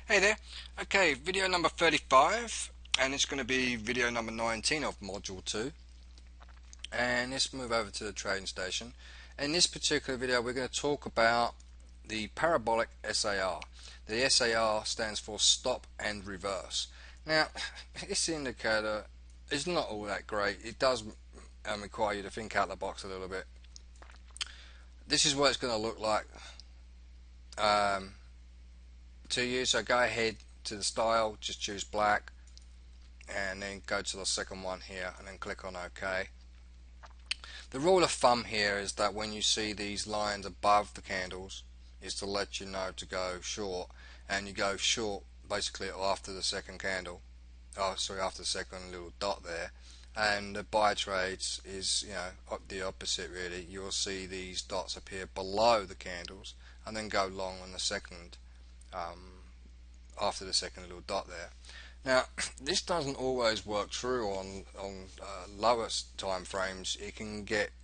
Hey there. Okay, video number 35, and it's going to be video number 19 of module 2. And let's move over to the trading station. In this particular video we're going to talk about the parabolic SAR. The SAR stands for stop and reverse. Now this indicator is not all that great. It does require you to think out the box a little bit. This is what it's going to look like to you, so go ahead to the style, just choose black and then go to the second one here and then click on OK. The rule of thumb here is that when you see these lines above the candles is to let you know to go short, and you go short basically after the second candle, after the second little dot there. And the buy trades is the opposite really. You'll see these dots appear below the candles and then go long on the second after the second little dot there. Now this doesn't always work true on lower time frames.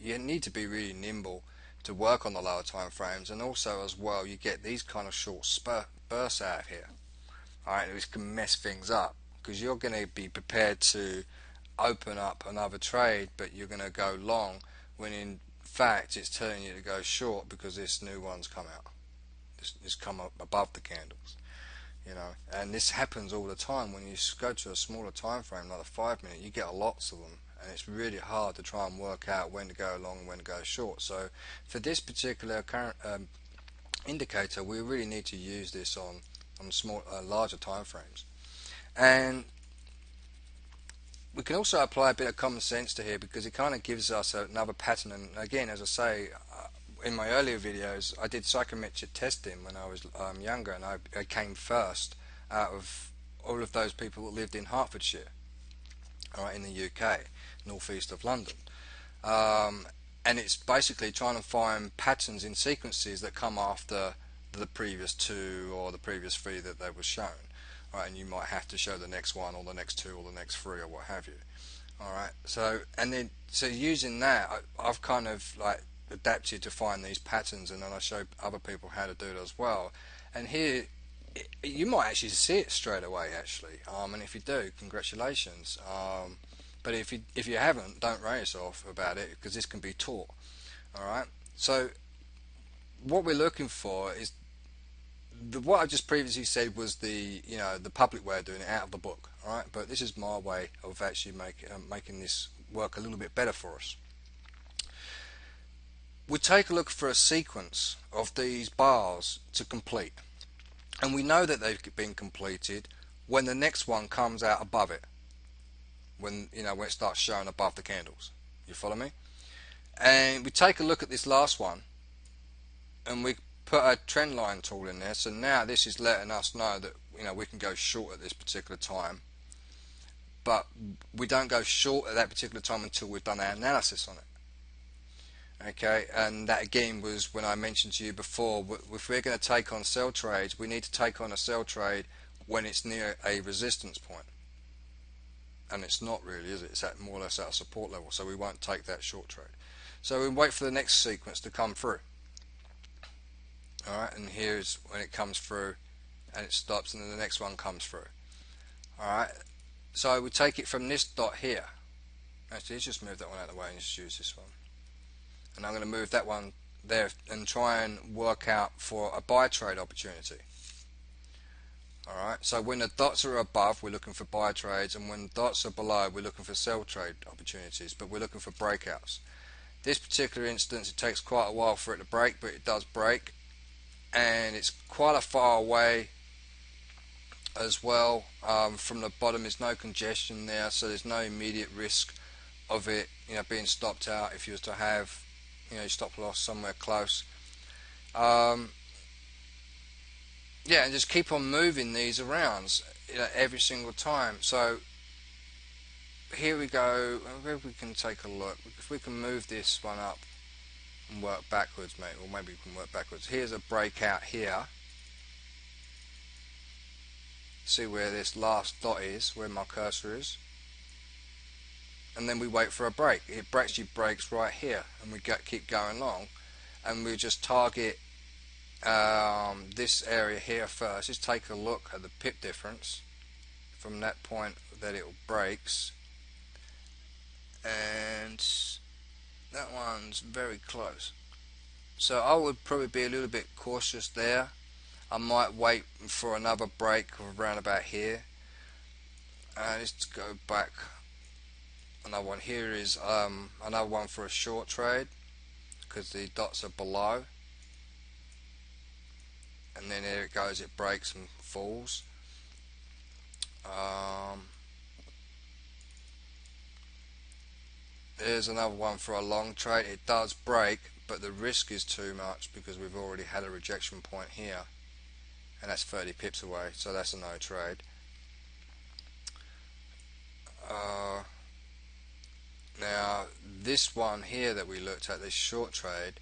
You need to be really nimble to work on the lower time frames, and also as well you get these kind of short bursts out here. Alright, which can mess things up because you're going to be prepared to open up another trade, but you're going to go long when in fact it's telling you to go short because this new one's come out. It's come up above the candles. And this happens all the time. When you go to a smaller time frame like a 5 minute, you get lots of them, and it's really hard to try and work out when to go long and when to go short. So for this particular current indicator, we really need to use this on larger time frames. And we can also apply a bit of common sense to here, because it kind of gives us another pattern. And again, as I say, in my earlier videos I did psychometric testing when I was younger, and I came first out of all of those people that lived in Hertfordshire, in the UK, northeast of London. And it's basically trying to find patterns in sequences that come after the previous two or the previous three that they were shown. And you might have to show the next one or the next two or the next three or what have you. So using that, I've kind of adapted to find these patterns, and then I show other people how to do it as well. And here you might actually see it straight away actually, and if you do, congratulations. But if you haven't, don't worry yourself about it, because this can be taught. Alright, so what we're looking for is what I just previously said was the public way of doing it, out of the book. Alright, but this is my way of actually making this work a little bit better for us. We take a look for a sequence of these bars to complete, and we know that they've been completed when the next one comes out above it, when it starts showing above the candles. You follow me? And we take a look at this last one, and we put a trend line tool in there. So now this is letting us know that we can go short at this particular time, but we don't go short at that particular time until we've done our analysis on it. Okay, and that again was when I mentioned to you before, if we're going to take on sell trades, we need to take on a sell trade when it's near a resistance point, and it's not really, is it? It's at more or less at a support level, so we won't take that short trade. So we wait for the next sequence to come through. Alright, and here's when it comes through and it stops, and then the next one comes through. Alright, so we take it from this dot here. Actually, let's just move that one out of the way and just use this one. And I'm going to move that one there and try and work out for a buy trade opportunity. Alright, so when the dots are above, we're looking for buy trades, and when the dots are below, we're looking for sell trade opportunities, but we're looking for breakouts. This particular instance, it takes quite a while for it to break, but it does break, and it's quite a far away as well from the bottom. There's no congestion there, so there's no immediate risk of it being stopped out if you was to have stop loss somewhere close. And just keep on moving these around every single time. So here we go. Maybe we can take a look. If we can move this one up and work backwards, maybe, or maybe we can work backwards. Here's a breakout here. See where this last dot is, where my cursor is, and then we wait for a break. It actually breaks right here, and we keep going long, and we just target this area here first. Just take a look at the pip difference from that point that it breaks, and that one's very close. So I would probably be a little bit cautious there. I might wait for another break around about here. Let's go back. Another one here is another one for a short trade, because the dots are below, and then there it goes, it breaks and falls. There's another one for a long trade. It does break, but the risk is too much because we've already had a rejection point here, and that's 30 pips away, so that's a no trade. Now this one here that we looked at, this short trade,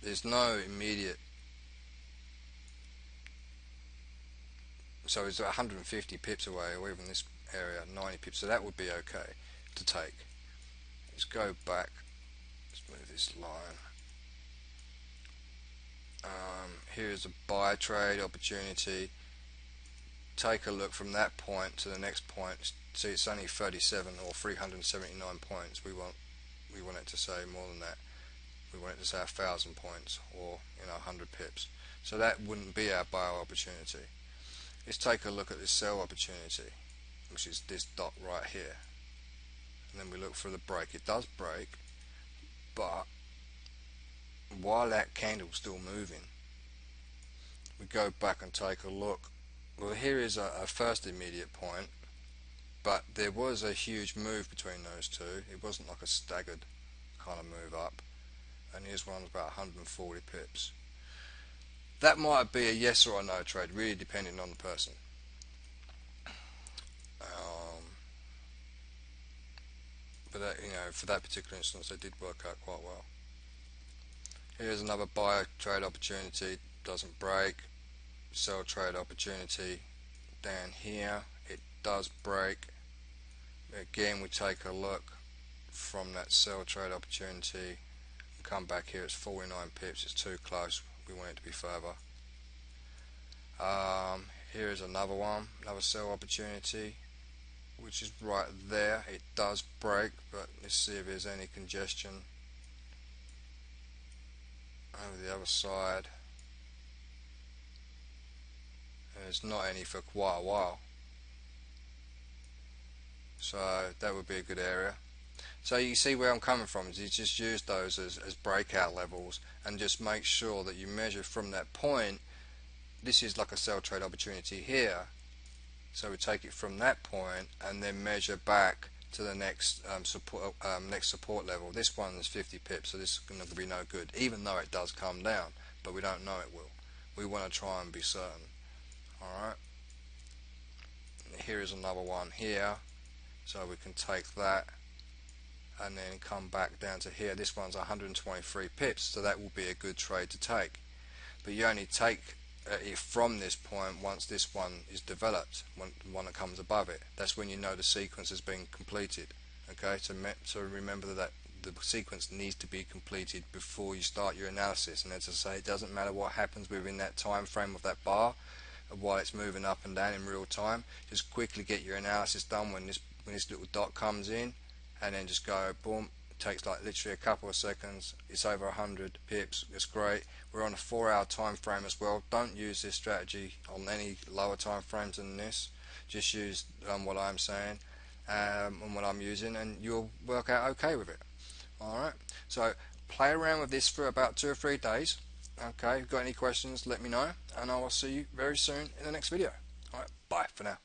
there's no immediate, so it's 150 pips away, or even this area 90 pips, so that would be okay to take. Let's go back, let's move this line. Here's a buy trade opportunity. Take a look from that point to the next point. See, it's only 37 or 379 points. We want it to say more than that. We want it to say 1,000 points, or 100 pips. So that wouldn't be our buy opportunity. Let's take a look at this sell opportunity, which is this dot right here, and then we look for the break. It does break, but while that candle's still moving, we go back and take a look. Well, here is a first immediate point, but there was a huge move between those two. It wasn't like a staggered kind of move up, and here's one's about 140 pips. That might be a yes or a no trade, really depending on the person. But that, for that particular instance, it did work out quite well. Here's another buy trade opportunity, doesn't break. Sell trade opportunity down here, it does break. Again, we take a look from that sell trade opportunity, come back here, it's 49 pips, it's too close, we want it to be further. Here's another one, another sell opportunity, which is right there. It does break, but let's see if there's any congestion over the other side. There's not any for quite a while, so that would be a good area. So you see where I'm coming from, is you just use those as breakout levels, and just make sure that you measure from that point. This is like a sell trade opportunity here, so we take it from that point and then measure back to the next support level. This one is 50 pips, so this is going to be no good, even though it does come down, but we don't know it will. We want to try and be certain. Alright, here is another one here, so we can take that and then come back down to here. This one's 123 pips, so that will be a good trade to take, but you only take it from this point once this one is developed, one that comes above it. That's when you know the sequence has been completed. Okay, so remember that the sequence needs to be completed before you start your analysis. And as I say, it doesn't matter what happens within that time frame of that bar, while it's moving up and down in real time. Just quickly get your analysis done when this little dot comes in, and then just go boom. It takes like literally a couple of seconds. It's over 100 pips. It's great. We're on a 4-hour time frame as well. Don't use this strategy on any lower time frames than this. Just use what I'm saying and what I'm using, and you'll work out okay with it. Alright, so play around with this for about 2 or 3 days. Okay, if you've got any questions, let me know, and I will see you very soon in the next video. Alright, bye for now.